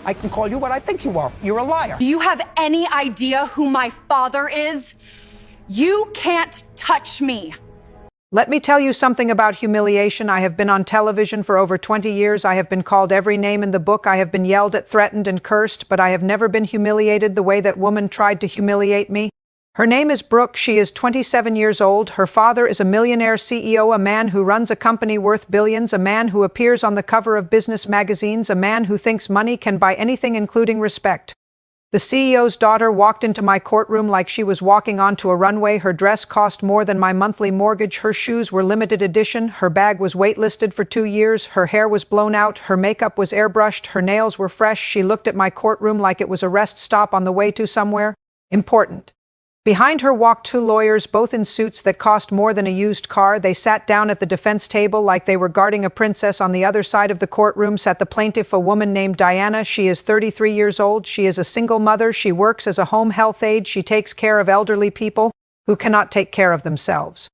I can call you what I think you are. You're a liar. Do you have any idea who my father is? You can't touch me. Let me tell you something about humiliation. I have been on television for over 20 years. I have been called every name in the book. I have been yelled at, threatened, and cursed, but I have never been humiliated the way that woman tried to humiliate me. Her name is Brooke. She is 27 years old. Her father is a millionaire CEO, a man who runs a company worth billions, a man who appears on the cover of business magazines, a man who thinks money can buy anything, including respect. The CEO's daughter walked into my courtroom like she was walking onto a runway. Her dress cost more than my monthly mortgage. Her shoes were limited edition. Her bag was waitlisted for 2 years. Her hair was blown out. Her makeup was airbrushed. Her nails were fresh. She looked at my courtroom like it was a rest stop on the way to somewhere important. Behind her walked 2 lawyers, both in suits that cost more than a used car. They sat down at the defense table like they were guarding a princess. On the other side of the courtroom sat the plaintiff, a woman named Diana. She is 33 years old. She is a single mother. She works as a home health aide. She takes care of elderly people who cannot take care of themselves.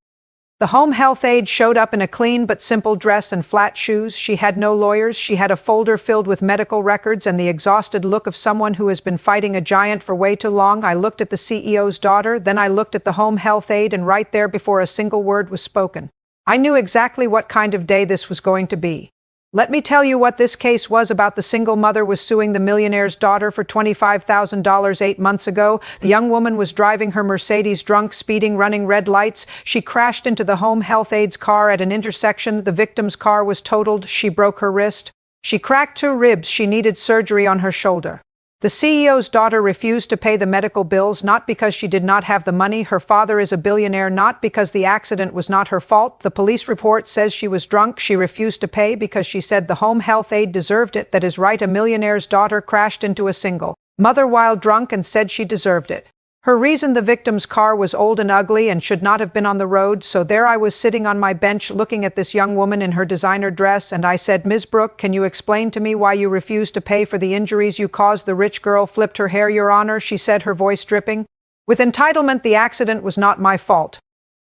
The home health aide showed up in a clean but simple dress and flat shoes. She had no lawyers. She had a folder filled with medical records and the exhausted look of someone who has been fighting a giant for way too long. I looked at the CEO's daughter, then I looked at the home health aide, and right there, before a single word was spoken, I knew exactly what kind of day this was going to be. Let me tell you what this case was about. The single mother was suing the millionaire's daughter for $25,000 8 months ago. The young woman was driving her Mercedes drunk, speeding, running red lights. She crashed into the home health aide's car at an intersection. The victim's car was totaled. She broke her wrist. She cracked 2 ribs. She needed surgery on her shoulder. The CEO's daughter refused to pay the medical bills, not because she did not have the money. Her father is a billionaire, not because the accident was not her fault. The police report says she was drunk. She refused to pay because she said the home health aide deserved it. That is right, a millionaire's daughter crashed into a single mother while drunk and said she deserved it. Her reason: the victim's car was old and ugly and should not have been on the road. So there I was sitting on my bench looking at this young woman in her designer dress, and I said, "Ms. Brooke, can you explain to me why you refused to pay for the injuries you caused?" The rich girl flipped her hair. "Your Honor," she said, her voice dripping with entitlement, "the accident was not my fault."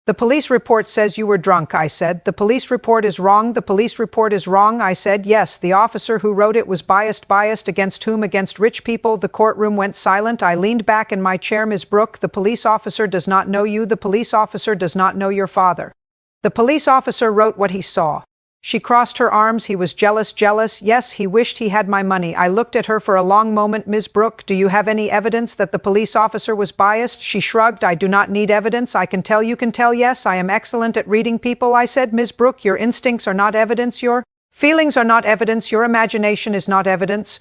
"The police report says you were drunk," I said. "The police report is wrong. The police report is wrong," I said. "Yes, the officer who wrote it was biased." "Biased against whom?" "Against rich people." The courtroom went silent. I leaned back in my chair. "Ms. Brooke, the police officer does not know you. The police officer does not know your father. The police officer wrote what he saw." She crossed her arms. "He was jealous." "Jealous? Yes, he wished he had my money." I looked at her for a long moment. "Ms. Brooke, do you have any evidence that the police officer was biased?" She shrugged. "I do not need evidence. I can tell." "You can tell?" "Yes, I am excellent at reading people," I said. "Ms. Brooke, your instincts are not evidence. Your feelings are not evidence. Your imagination is not evidence."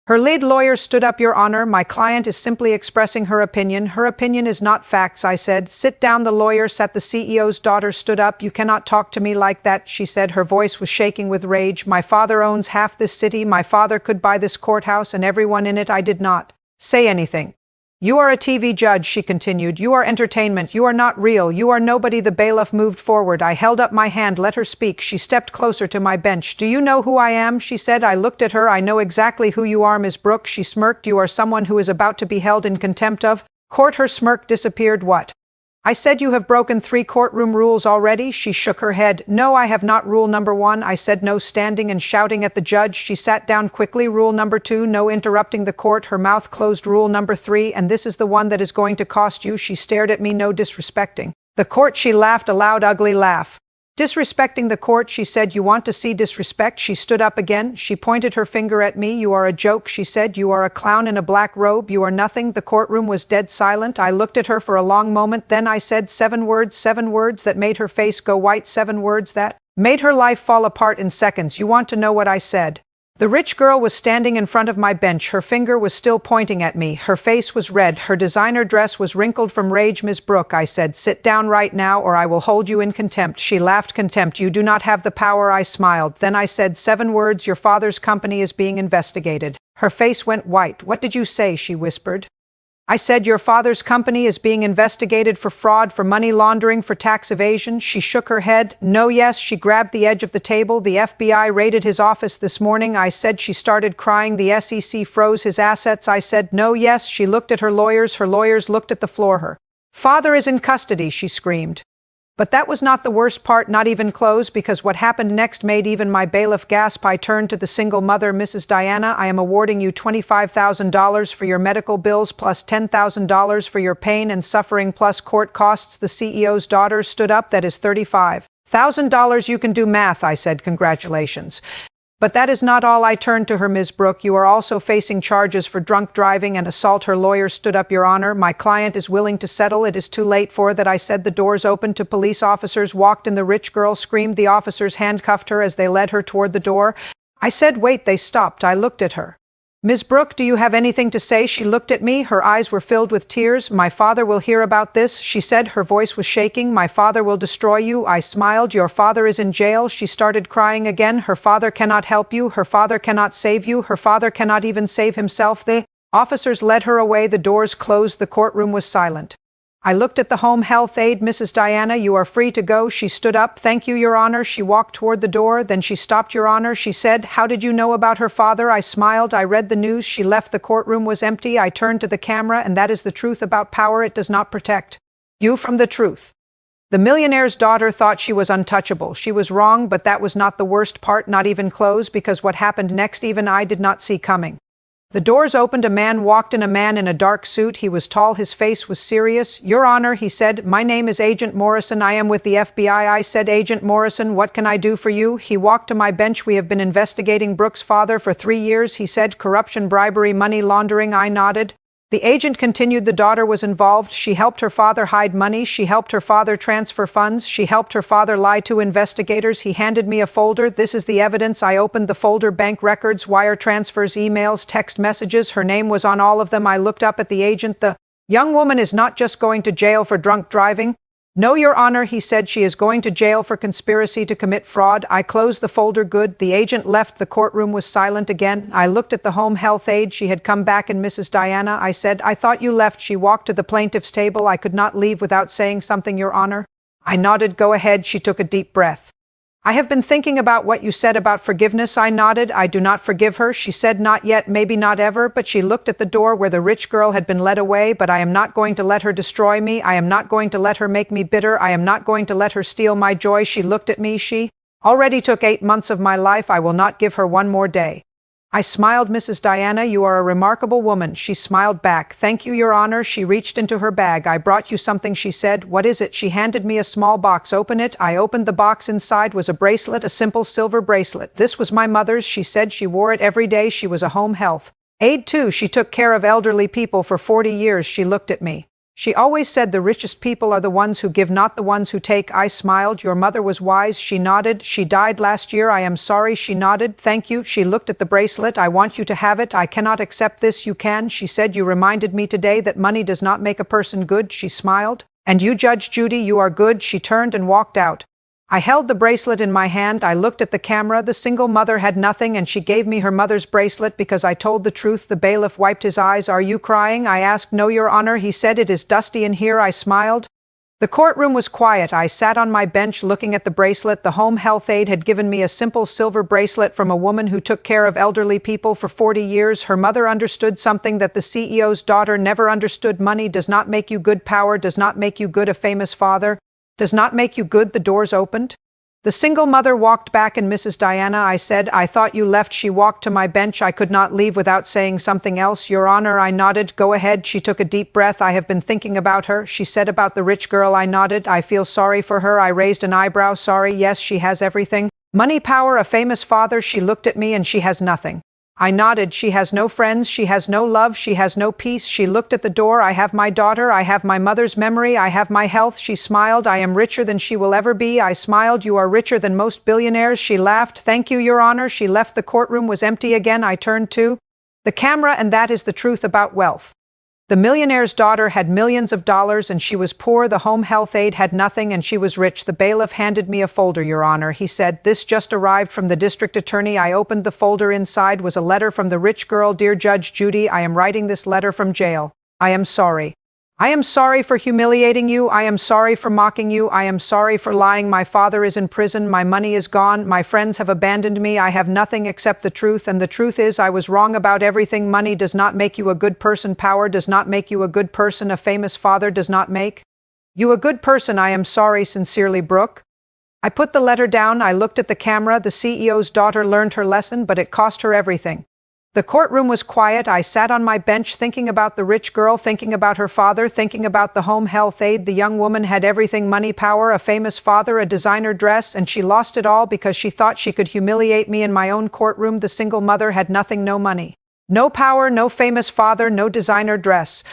Her lead lawyer stood up. "Your Honor, my client is simply expressing her opinion. Her opinion is not facts," I said. "Sit down." The lawyer sat. The CEO's daughter stood up. "You cannot talk to me like that," she said. Her voice was shaking with rage. "My father owns half this city. My father could buy this courthouse and everyone in it." I did not say anything. "You are a TV judge," she continued. "You are entertainment. You are not real. You are nobody." The bailiff moved forward. I held up my hand. "Let her speak." She stepped closer to my bench. "Do you know who I am?" she said. I looked at her. "I know exactly who you are, Ms. Brooke." She smirked. "You are someone who is about to be held in contempt of court." Her smirk disappeared. "What?" I said. "You have broken 3 courtroom rules already." She shook her head. "No, I have not." "Rule number 1, I said, no standing and shouting at the judge." She sat down quickly. "Rule number 2, no interrupting the court." Her mouth closed. "Rule number 3, and this is the one that is going to cost you." She stared at me. "No disrespecting the court." She laughed a loud, ugly laugh. "Disrespecting the court," she said. "You want to see disrespect?" She stood up again. She pointed her finger at me. "You are a joke," she said. "You are a clown in a black robe. You are nothing." The courtroom was dead silent. I looked at her for a long moment. Then I said 7 words that made her face go white, 7 words that made her life fall apart in seconds. "You want to know what I said?" The rich girl was standing in front of my bench. Her finger was still pointing at me. Her face was red. Her designer dress was wrinkled from rage. "Ms. Brooke," I said, "sit down right now or I will hold you in contempt." She laughed. "Contempt? You do not have the power." I smiled. Then I said 7 words. "Your father's company is being investigated." Her face went white. "What did you say?" she whispered. I said, "Your father's company is being investigated for fraud, for money laundering, for tax evasion." She shook her head. "No, yes." She grabbed the edge of the table. "The FBI raided his office this morning." I said. She started crying. "The SEC froze his assets." I said. "No, yes." She looked at her lawyers. Her lawyers looked at the floor. "Her father is in custody," she screamed. But that was not the worst part, not even close, because what happened next made even my bailiff gasp. I turned to the single mother, Mrs. Diana. I am awarding you $25,000 for your medical bills plus $10,000 for your pain and suffering plus court costs. The CEO's daughter stood up. That is $35,000. You can do math, I said. Congratulations. But that is not all. I turned to her. Ms. Brooke, you are also facing charges for drunk driving and assault. Her lawyer stood up. Your Honor, my client is willing to settle. It is too late for that, I said. The doors opened to police officers walked in. The rich girl screamed. The officers handcuffed her as they led her toward the door. I said, wait. They stopped. I looked at her. Ms. Brooke, do you have anything to say? She looked at me. Her eyes were filled with tears. My father will hear about this, she said. Her voice was shaking. My father will destroy you. I smiled. Your father is in jail. She started crying again. Her father cannot help you. Her father cannot save you. Her father cannot even save himself. The officers led her away. The doors closed. The courtroom was silent. I looked at the home health aide. Mrs. Diana, you are free to go. She stood up. Thank you, Your Honor. She walked toward the door. Then she stopped. Your Honor, she said. How did you know about her father? I smiled. I read the news. She left. The courtroom was empty. I turned to the camera, and that is the truth about power. It does not protect you from the truth. The millionaire's daughter thought she was untouchable. She was wrong, but that was not the worst part, not even close, because what happened next even I did not see coming. The doors opened. A man walked in, a man in a dark suit. He was tall. His face was serious. Your Honor, he said, my name is Agent Morrison. I am with the FBI. I said, Agent Morrison, what can I do for you? He walked to my bench. We have been investigating Brooke's father for 3 years. He said, corruption, bribery, money laundering. I nodded. The agent continued. The daughter was involved. She helped her father hide money. She helped her father transfer funds. She helped her father lie to investigators. He handed me a folder. This is the evidence. I opened the folder. Bank records, wire transfers, emails, text messages. Her name was on all of them. I looked up at the agent. The young woman is not just going to jail for drunk driving. No, Your Honor, he said. She is going to jail for conspiracy to commit fraud. I closed the folder. Good. The agent left. The courtroom was silent again. I looked at the home health aide. She had come back. And Mrs. Diana, I said, I thought you left. She walked to the plaintiff's table. I could not leave without saying something, Your Honor. I nodded. Go ahead. She took a deep breath. I have been thinking about what you said about forgiveness. I nodded. I do not forgive her. She said, not yet, maybe not ever, but she looked at the door where the rich girl had been led away. But I am not going to let her destroy me. I am not going to let her make me bitter. I am not going to let her steal my joy. She looked at me. She already took 8 months of my life. I will not give her one more day. I smiled. Mrs. Diana, you are a remarkable woman. She smiled back. Thank you, Your Honor. She reached into her bag. I brought you something, she said. What is it? She handed me a small box. Open it. I opened the box. Inside was a bracelet, a simple silver bracelet. This was my mother's. She said she wore it every day. She was a home health aide too. She took care of elderly people for 40 years. She looked at me. She always said the richest people are the ones who give, not the ones who take. I smiled. Your mother was wise. She nodded. She died last year. I am sorry. She nodded. Thank you. She looked at the bracelet. I want you to have it. I cannot accept this. You can. She said, you reminded me today that money does not make a person good. She smiled. And you, Judge Judy, you are good. She turned and walked out. I held the bracelet in my hand. I looked at the camera. The single mother had nothing, and she gave me her mother's bracelet because I told the truth. The bailiff wiped his eyes. Are you crying? I asked. No, Your Honor. He said, it is dusty in here. I smiled. The courtroom was quiet. I sat on my bench looking at the bracelet. The home health aide had given me a simple silver bracelet from a woman who took care of elderly people for 40 years. Her mother understood something that the CEO's daughter never understood. Money does not make you good. Power does not make you good. A famous father does not make you good. The doors opened. The single mother walked back. And Mrs. Diana, I said, I thought you left. She walked to my bench. I could not leave without saying something else. Your Honor, I nodded. Go ahead. She took a deep breath. I have been thinking about her. She said about the rich girl. I nodded. I feel sorry for her. I raised an eyebrow. Sorry. Yes, she has everything. Money, power, a famous father. She looked at me and she has nothing. I nodded. She has no friends. She has no love. She has no peace. She looked at the door. I have my daughter. I have my mother's memory. I have my health. She smiled. I am richer than she will ever be. I smiled. You are richer than most billionaires. She laughed. Thank you, Your Honor. She left. The courtroom was empty again. I turned to the camera, and that is the truth about wealth. The millionaire's daughter had millions of dollars, and she was poor. The home health aide had nothing, and she was rich. The bailiff handed me a folder, Your Honor. He said, this just arrived from the district attorney. I opened the folder. Inside was a letter from the rich girl. Dear Judge Judy, I am writing this letter from jail. I am sorry. I am sorry for humiliating you. I am sorry for mocking you. I am sorry for lying. My father is in prison. My money is gone. My friends have abandoned me. I have nothing except the truth. And the truth is I was wrong about everything. Money does not make you a good person. Power does not make you a good person. A famous father does not make You a good person, I am sorry, sincerely, Brooke. I put the letter down, I looked at the camera, the CEO's daughter learned her lesson, but it cost her everything. The courtroom was quiet, I sat on my bench thinking about the rich girl, thinking about her father, thinking about the home health aide. The young woman had everything: money, power, a famous father, a designer dress, and she lost it all because she thought she could humiliate me in my own courtroom. The single mother had nothing, no money, no power, no famous father, no designer dress.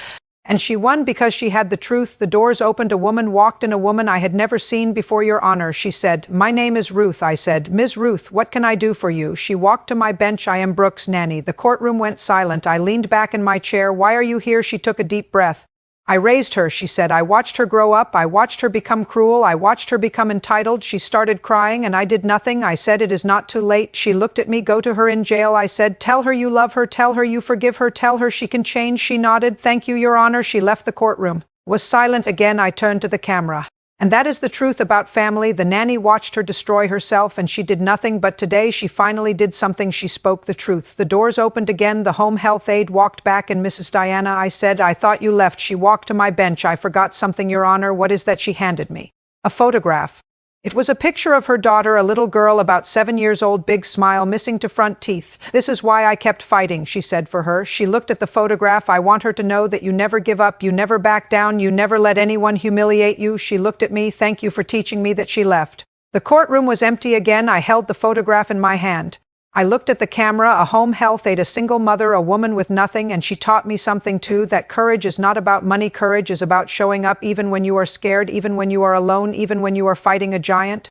And she won because she had the truth. The doors opened, a woman walked in, a woman I had never seen before. Your Honor, she said. My name is Ruth, I said. Ms. Ruth, what can I do for you? She walked to my bench. I am Brooke's nanny. The courtroom went silent. I leaned back in my chair. Why are you here? She took a deep breath. I raised her, she said. I watched her grow up. I watched her become cruel. I watched her become entitled. She started crying and I did nothing. I said, it is not too late. She looked at me. Go to her in jail. I said, tell her you love her. Tell her you forgive her. Tell her she can change. She nodded. Thank you, Your Honor. She left the courtroom. Was silent again. I turned to the camera. And that is the truth about family. The nanny watched her destroy herself and she did nothing, but today she finally did something. She spoke the truth. The doors opened again. The home health aide walked back and Mrs. Diana, I said, I thought you left. She walked to my bench. I forgot something, Your Honor. What is that? She handed me a photograph. It was a picture of her daughter, a little girl about 7 years old, big smile, missing to front teeth. This is why I kept fighting, she said for her. She looked at the photograph. I want her to know that you never give up, you never back down, you never let anyone humiliate you. She looked at me. Thank you for teaching me. That she left. The courtroom was empty again. I held the photograph in my hand. I looked at the camera, a home health aide, a single mother, a woman with nothing, and she taught me something too, that courage is not about money. Courage is about showing up even when you are scared, even when you are alone, even when you are fighting a giant.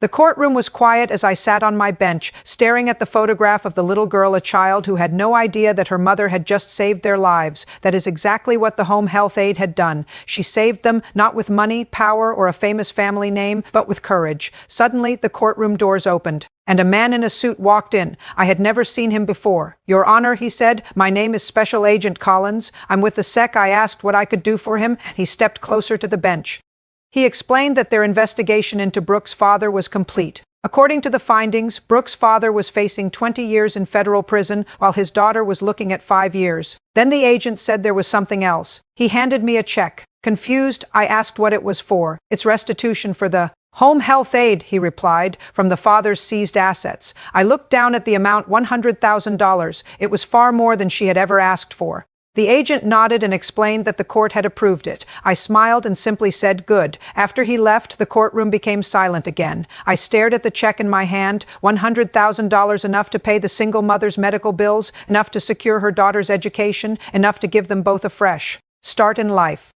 The courtroom was quiet as I sat on my bench, staring at the photograph of the little girl, a child who had no idea that her mother had just saved their lives. That is exactly what the home health aide had done. She saved them, not with money, power, or a famous family name, but with courage. Suddenly, the courtroom doors opened, and a man in a suit walked in. I had never seen him before. Your Honor, he said, my name is Special Agent Collins. I'm with the SEC. I asked what I could do for him. He stepped closer to the bench. He explained that their investigation into Brooke's father was complete. According to the findings, Brooke's father was facing 20 years in federal prison, while his daughter was looking at 5 years. Then the agent said there was something else. He handed me a check. Confused, I asked what it was for. It's restitution for the home health aide, he replied, from the father's seized assets. I looked down at the amount, $100,000. It was far more than she had ever asked for. The agent nodded and explained that the court had approved it. I smiled and simply said, good. After he left, the courtroom became silent again. I stared at the check in my hand, $100,000, enough to pay the single mother's medical bills, enough to secure her daughter's education, enough to give them both a fresh start in life.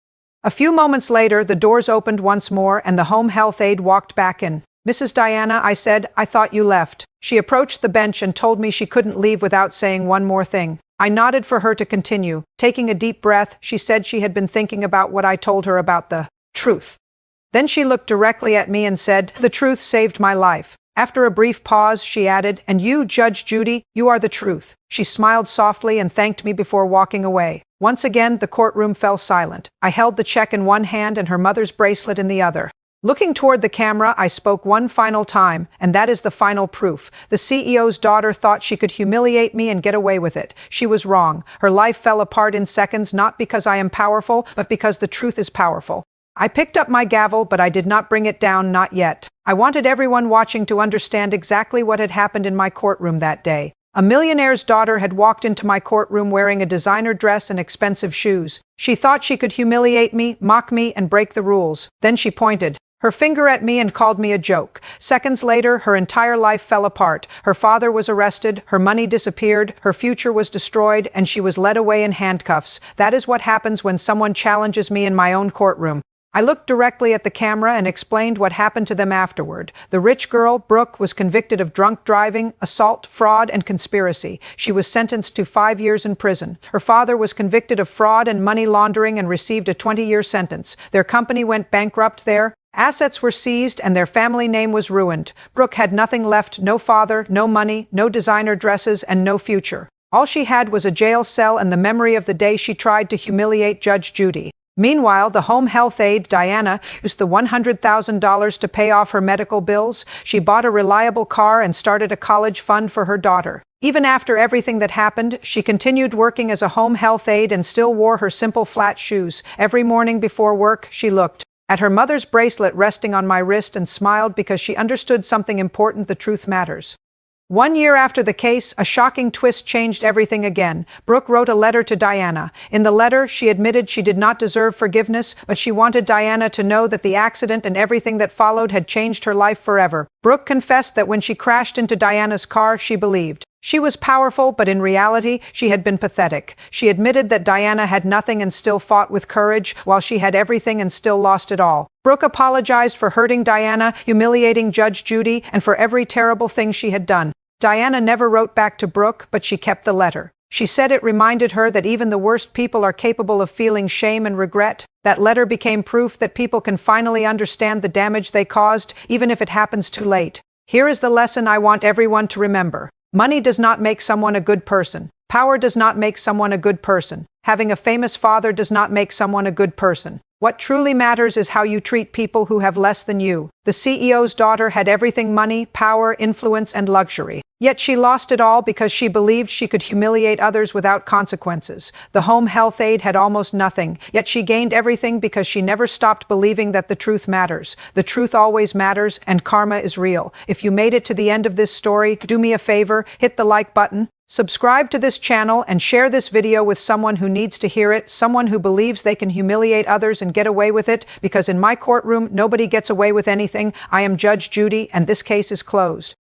A few moments later, the doors opened once more and the home health aide walked back in. Mrs. Diana, I said, I thought you left. She approached the bench and told me she couldn't leave without saying one more thing. I nodded for her to continue. Taking a deep breath, she said she had been thinking about what I told her about the truth. Then she looked directly at me and said, the truth saved my life. After a brief pause, she added, and you, Judge Judy, you are the truth. She smiled softly and thanked me before walking away. Once again, the courtroom fell silent. I held the check in one hand and her mother's bracelet in the other. Looking toward the camera, I spoke one final time, and that is the final proof. The CEO's daughter thought she could humiliate me and get away with it. She was wrong. Her life fell apart in seconds, not because I am powerful, but because the truth is powerful. I picked up my gavel, but I did not bring it down, not yet. I wanted everyone watching to understand exactly what had happened in my courtroom that day. A millionaire's daughter had walked into my courtroom wearing a designer dress and expensive shoes. She thought she could humiliate me, mock me, and break the rules. Then she pointed her finger at me and called me a joke. Seconds later, her entire life fell apart. Her father was arrested, her money disappeared, her future was destroyed, and she was led away in handcuffs. That is what happens when someone challenges me in my own courtroom. I looked directly at the camera and explained what happened to them afterward. The rich girl, Brooke, was convicted of drunk driving, assault, fraud, and conspiracy. She was sentenced to 5 years in prison. Her father was convicted of fraud and money laundering and received a 20-year sentence. Their company went bankrupt there. Assets were seized and their family name was ruined. Brooke had nothing left, no father, no money, no designer dresses, and no future. All she had was a jail cell and the memory of the day she tried to humiliate Judge Judy. Meanwhile, the home health aide, Diana, used the $100,000 to pay off her medical bills. She bought a reliable car and started a college fund for her daughter. Even after everything that happened, she continued working as a home health aide and still wore her simple flat shoes. Every morning before work, she looked at her mother's bracelet resting on my wrist and smiled because she understood something important: the truth matters. 1 year after the case, a shocking twist changed everything again. Brooke wrote a letter to Diana. In the letter, she admitted she did not deserve forgiveness, but she wanted Diana to know that the accident and everything that followed had changed her life forever. Brooke confessed that when she crashed into Diana's car, she believed she was powerful, but in reality, she had been pathetic. She admitted that Diana had nothing and still fought with courage, while she had everything and still lost it all. Brooke apologized for hurting Diana, humiliating Judge Judy, and for every terrible thing she had done. Diana never wrote back to Brooke, but she kept the letter. She said it reminded her that even the worst people are capable of feeling shame and regret. That letter became proof that people can finally understand the damage they caused, even if it happens too late. Here is the lesson I want everyone to remember. Money does not make someone a good person. Power does not make someone a good person. Having a famous father does not make someone a good person. What truly matters is how you treat people who have less than you. The CEO's daughter had everything: money, power, influence, and luxury. Yet she lost it all because she believed she could humiliate others without consequences. The home health aide had almost nothing, yet she gained everything because she never stopped believing that the truth matters. The truth always matters, and karma is real. If you made it to the end of this story, do me a favor, hit the like button. Subscribe to this channel and share this video with someone who needs to hear it, someone who believes they can humiliate others and get away with it, because in my courtroom, nobody gets away with anything. I am Judge Judy, and this case is closed.